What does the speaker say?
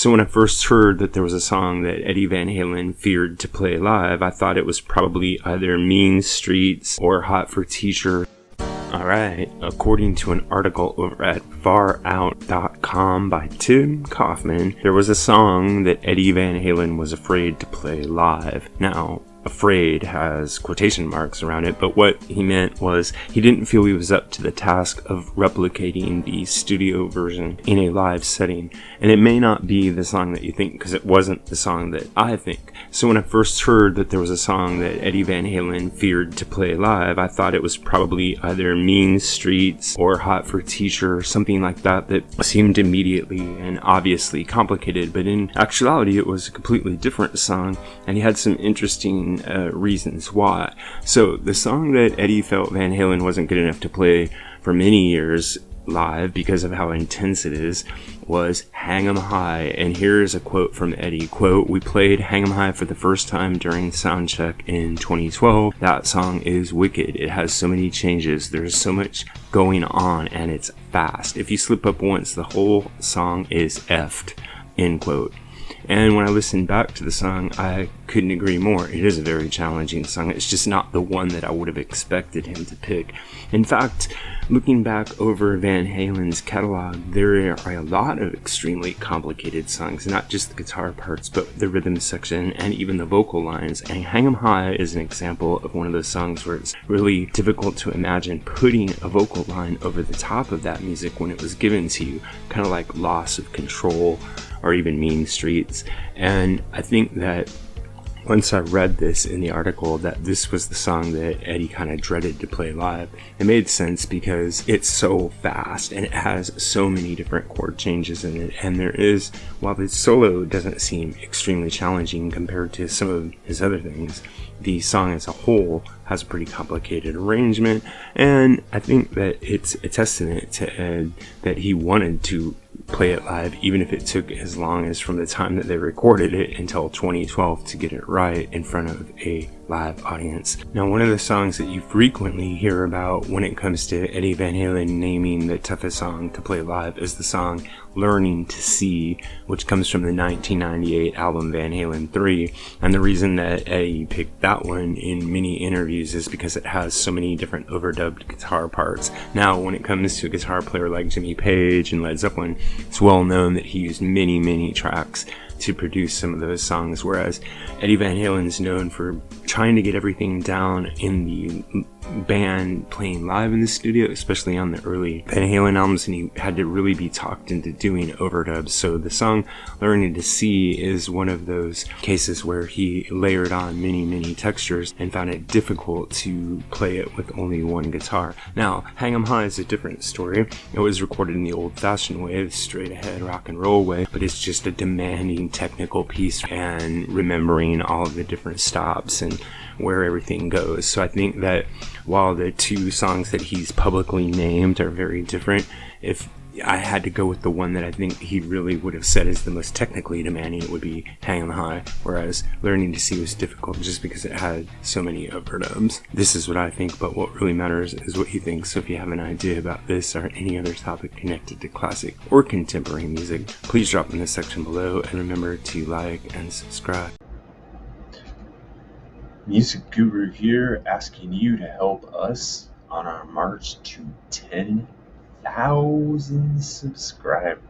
So when I first heard that there was a song that Eddie Van Halen feared to play live, I thought it was probably either Mean Streets or Hot for Teacher. Alright, according to an article over at farout.com by Tim Kaufman, there was a song that Eddie Van Halen was afraid to play live. Now, afraid has quotation marks around it, but what he meant was he didn't feel he was up to the task of replicating the studio version in a live setting. And it may not be the song that you think, because it wasn't the song that I think. So when I first heard that there was a song that Eddie Van Halen feared to play live, I thought it was probably either Mean Streets or Hot for Teacher, something like that, that seemed immediately and obviously complicated, but in actuality it was a completely different song, and he had some interesting reasons why. So the song that Eddie felt Van Halen wasn't good enough to play for many years live because of how intense it is was Hang 'em High. And here's a quote from Eddie, quote, "We played Hang 'em High for the first time during soundcheck in 2012. That song is wicked. It has so many changes. There's so much going on and it's fast. If you slip up once, the whole song is effed," end quote. And when I listened back to the song, I couldn't agree more. It is a very challenging song. It's just not the one that I would have expected him to pick. In fact, looking back over Van Halen's catalog, there are a lot of extremely complicated songs, not just the guitar parts, but the rhythm section and even the vocal lines. And Hang 'em High is an example of one of those songs where it's really difficult to imagine putting a vocal line over the top of that music when it was given to you, kind of like Loss of Control or even Mean Streets. And I think that once I read this in the article that this was the song that Eddie kind of dreaded to play live, it made sense because it's so fast and it has so many different chord changes in it. And there is, while the solo doesn't seem extremely challenging compared to some of his other things, the song as a whole has a pretty complicated arrangement. And I think that it's a testament to Ed that he wanted to play it live, even if it took as long as from the time that they recorded it until 2012 to get it right in front of a live audience. Now, one of the songs that you frequently hear about when it comes to Eddie Van Halen naming the toughest song to play live is the song Learning to See, which comes from the 1998 album Van Halen 3. And the reason that Eddie picked that one in many interviews is because it has so many different overdubbed guitar parts. Now, when it comes to a guitar player like Jimmy Page and Led Zeppelin, it's well known that he used many tracks to produce some of those songs, whereas Eddie Van Halen's known for trying to get everything down in the band playing live in the studio, especially on the early Van Halen albums, and he had to really be talked into doing overdubs. So the song Learning to See is one of those cases where he layered on many textures and found it difficult to play it with only one guitar. Now, Hang 'em High is a different story. It was recorded in the old-fashioned way, the straight-ahead rock and roll way, but it's just a demanding technical piece and remembering all of the different stops and where everything goes. So I think that while the two songs that he's publicly named are very different, if I had to go with the one that I think he really would have said is the most technically demanding, it would be Hang 'em High, whereas Learning to See was difficult just because it had so many overdubs. This is what I think, but what really matters is what you think. So if you have an idea about this or any other topic connected to classic or contemporary music, please drop in the section below, and remember to like and subscribe. Music Guru here, asking you to help us on our march to 10,000 subscribers.